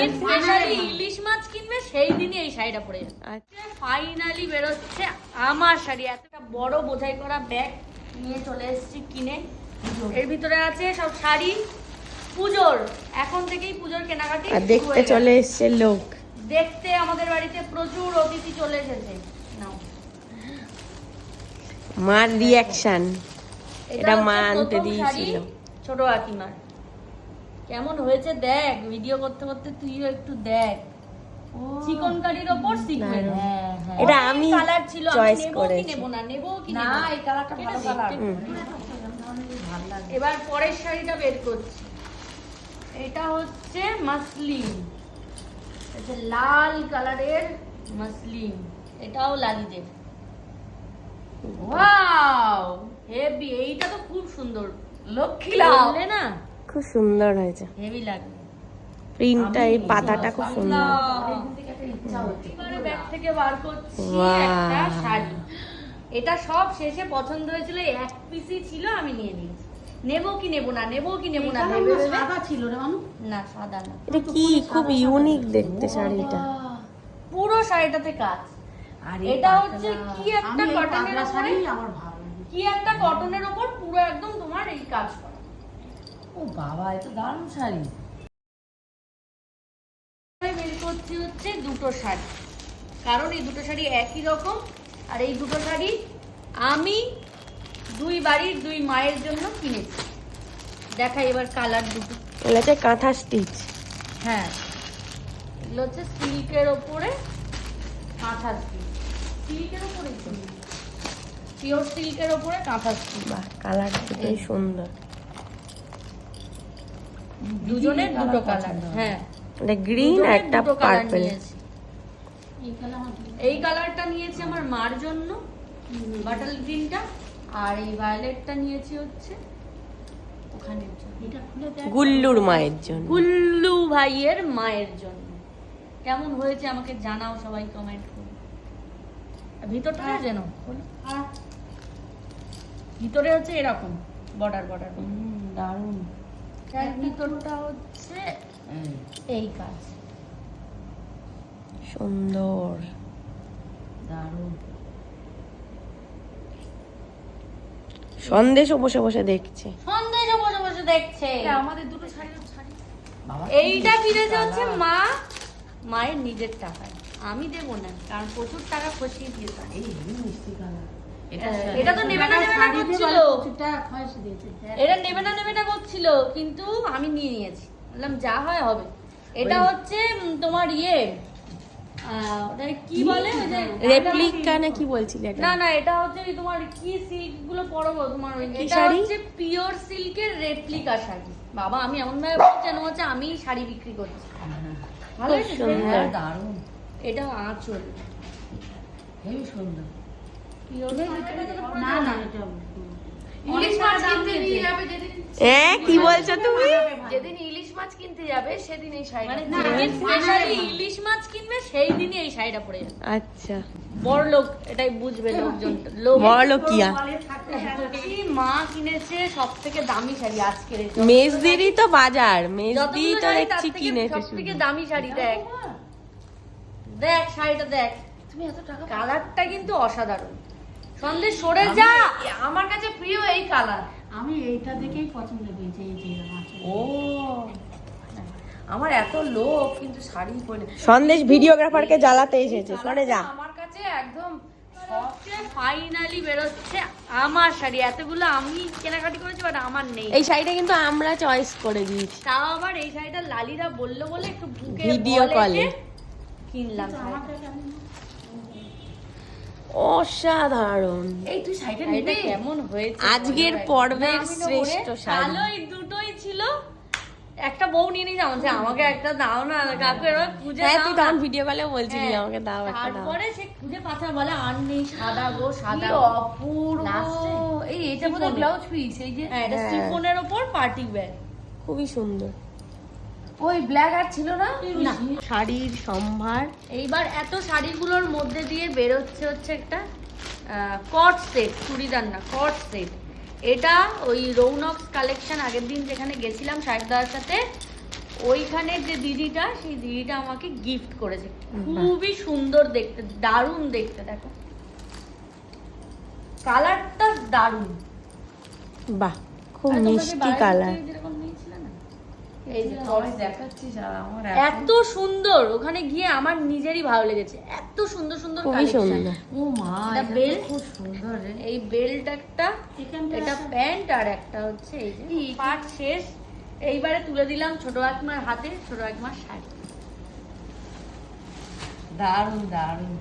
যেদিন স্পেশালি ইলিশ মাছ কিনবে সেই দিনই এই শাড়িটা পরে যাবে। ফাইনালি বেরোচ্ছে আমার শাড়ি। এতটা বড় বোঝাই করা ব্যাগ নিয়ে চলে এসেছি কিনে। এর ভিতরে আছে সব শাড়ি, পুজোর এখন থেকেই পুজোর কেনাকাটি। আর দেখতে চলে এসছে লোক, দেখতে আমাদের বাড়িতে প্রচুর অতিথি চলে এসেছে। নাও মার রিয়াকশন, এটা মা হচ্ছে আনতে প্রথম শাড়ি দিয়েছিল। ছোট কাকিমার। কেমন হয়েছে দেখ, ভিডিও করতে করতে তুইও একটু দেখ। চিকন কারির ওপর সিকোয়েন্স। এটা আমি কালার ছিল, চয়েস আমি নেব কি করেছি। নেব না, নেব কি না, নেব এই কালারটা ভালো কালার। ভালো লাগে। এবার পরের শাড়িটা বের করছি। এটা হচ্ছে মাসলিন, এটা লাল কালারের মাসলিন, এটাও লালিদের। ওয়াও হেভি, এইটা তো খুব সুন্দর। লক্ষ্মী লাভ বললে না খুব সুন্দর হয়েছে, হেভি লাগবে। প্রিন্টটা এই পাতাটা খুব সুন্দর। এবারে ব্যাগ থেকে বার করছি Wow. একটা শাড়ি। এটা সব শেষে পছন্দ হয়েছিল, এক পিসই ছিল, আমি নিয়ে নিয়েছি। নেবো কি নেবো না, নেবো কি নেবো না ভেবে ভেবে। সাদা ছিল রে মানু। না সাদা না, এটা কি খুব ইউনিক দেখতে শাড়িটা। পুরো শাড়িটাতে কাজ। এটা হচ্ছে কি একটা কটনের উপরে, আমার ভালো লাগে। কি একটা কটনের উপর পুরো একদম তোমার এই কাজ করা। ও বাবা, এত দারুণ শাড়ি। বের করছি হচ্ছে দুটো শাড়ি, কারণ এই দুটো শাড়ি একই রকম। আর এই দুটো শাড়ি আমি দুই বাড়ির দুই মায়ের জন্য কিনেছি। দেখাই এবার কালার দুটো। এগুলো হচ্ছে কাঁথা স্টিচ। হ্যাঁ, এগুলো হচ্ছে সিল্কের ওপরে কাঁথা স্টিচ। সিল্কের ওপরে পিওর সিল্কের ওপরে কাঁথা স্টিচ। বাহ, কালার দুটোই সুন্দর। দুজনের দুটো কালার। হ্যাঁ, এটা গ্রিন আর একটা দুটো কালার পার্পল। নিয়েছি। এই কালারটা নিয়েছি আমার মার জন্য, বাটাল গ্রিনটা। আর এই ভায়োলেটটা নিয়েছি হচ্ছে ওখানের জন্য, এটা খুলে দেখ। গুল্লুর মায়ের জন্য। গুল্লু ভাইয়ের মায়ের জন্য। কেমন হয়েছে আমাকে জানাও সবাই কমেন্ট করে। ভিতরটা যেন ভিতরে হচ্ছে এরকম বর্ডার বর্ডার। দারুণ। তার ভিতরটা হচ্ছে এই কাজ। সুন্দর। দারুণ। সন্দেশও বসে বসে দেখছে। সন্দেশ বসে বসে দেখছে। আমাদের দুটো শাড়ি বাবা, এইটা কিনেছে হচ্ছে মা, মায়ের নিজের টাকায়। আমি দেব না, কারণ প্রচুর টাকা খসিয়ে দিয়েছে। এই মিষ্টি কালার। এটা তো নেবে না নেবে না করছিল, এটা খয়েস দিয়েছে। এটা নেবে না নেবে না করছিল, কিন্তু আমি নিয়ে নিয়েছি। বললাম যা হয় হবে। এটা হচ্ছে তোমার ইয়ে ওটা কি বলে, ওই যে রেপ্লিকা না কি বলছিলে এটা? না না, এটা হচ্ছে ওই তোমার কি সিল্ক গুলো পরবো তোমার, ওই কি এটা শাড়ি? হচ্ছে পিওর সিল্কের রেপ্লিকা শাড়ি। বাবা আমি এমন ভাবে বলছি যেন হচ্ছে আমি শাড়ি বিক্রি করছি। ভালো খুব হয়েছে? সুন্দর। দারুণ। এটা আঁচল হেবি সুন্দর। পিওর। না না, এটা ইলিশ মাছ কিনতে নিয়ে যাবে যেদিন, কি বলছো তুমি? যেদিন ইলিশ মাছ কিনতে যাবে সেদিন এই শাড়ি, মানে যেদিন স্পেশালি ইলিশ মাছ কিনবে সেই দিনই এই শাড়িটা পরে যাবে। আচ্ছা, বড় লোক এটাই বুঝবে, লোকজন লোক। বড়লোকিয়া। কি মা কিনেছে সব থেকে দামি শাড়ি আজকের। মেজদিরই তো বাজার, মেজদি তো দেখছি সব কিনেছে থেকে শুধু। দামি শাড়ি। দেখ দেখ শাড়িটা দেখ, তুমি এত টাকা। কালারটা কিন্তু অসাধারণ। সন্দেশ সরে যা, আমার কাছে প্রিয় এই কালার। আমি এইটা দেখেই পছন্দ হয়েছে, এই যে আছে। ও আমার এত লোক কিন্তু শাড়ি পরে। সন্দেশ ভিডিওগ্রাফারকে জ্বালাতে এসেছে, সরে যা। আমার কাছে একদম সবচেয়ে ফাইনালি বেরোচ্ছে আমার শাড়ি। এতগুলো আমি কেনাকাটি করেছি, বাট আমার নেই। এই শাড়িটা কিন্তু আমরা চয়েস করে দিয়েছি তাও আবার এই শাড়িটা লালিরা বললো বলে একটু বুকে ভিডিও কলে কিনলাম। অসাধারণ। এই তুই শাড়িটা শাড়িটা নিবি? কেমন হয়েছে আজকের বলো? পর্বের না, আমি নেবো রে। শ্রেষ্ঠ শাড়ি। ভালো, এই দুটোই ছিল। একটা বউ নিয়ে নিয়ে যাচ্ছে, আমাকে একটা দাও না কাকু, এবার খুঁজে হ্যাঁ, দাও তুই না। তখন ভিডিও কলে বলছিলি হ্যাঁ, আমাকে দাও একটা দাও। তারপরে সে খুঁজে পাথা বলে আর নেই, সাদা গো সাদা। কি অপূর্ব। Last এ এই এটা বোধহয় শিফনের। ব্লাউজ পিস, এই যে হ্যাঁ, এটা হ্যাঁ। শিফনের ওপর পার্টি ওয়্যার। খুবই সুন্দর। ওই ব্ল্যাক আর ছিল না। না, শাড়ির সম্ভার। এইবার এত শাড়িগুলোর মধ্যে দিয়ে বেরোচ্ছে হচ্ছে একটা কট সেট, চুড়িদার না কট সেট। এটা ওই রৌনক্স কালেকশন আগের দিন যেখানে গেছিলাম শাড়ি দেওয়ার সাথে, ওইখানে যে দিদিটা, সেই দিদিটা আমাকে গিফট করেছে। খুবই সুন্দর দেখতে, দারুণ দেখতে। দেখো কালারটা দারুণ। বাহ, খুব আরে তোমরা যে মিষ্টি বাড়িতে কালার। যেরকম নিয়েছিলে না, এই যে তোরে দেখাচ্ছিস আর আমার এত সুন্দর। ওখানে গিয়ে আমার নিজেরই ভালো লেগেছে, এত সুন্দর সুন্দর খুবই কালেকশন। সুন্দর। ও মা, এটা এটা বেল্ট। খুব সুন্দর রে। এই বেল্ট একটা, এখানটা এটা একটা- প্যান্ট, আর একটা হচ্ছে এই যে পাট শেষ। এইবারে তুলে দিলাম ছোট কাকিমার হাতে ছোট কাকিমার শাড়ি। দারুণ দারুণ।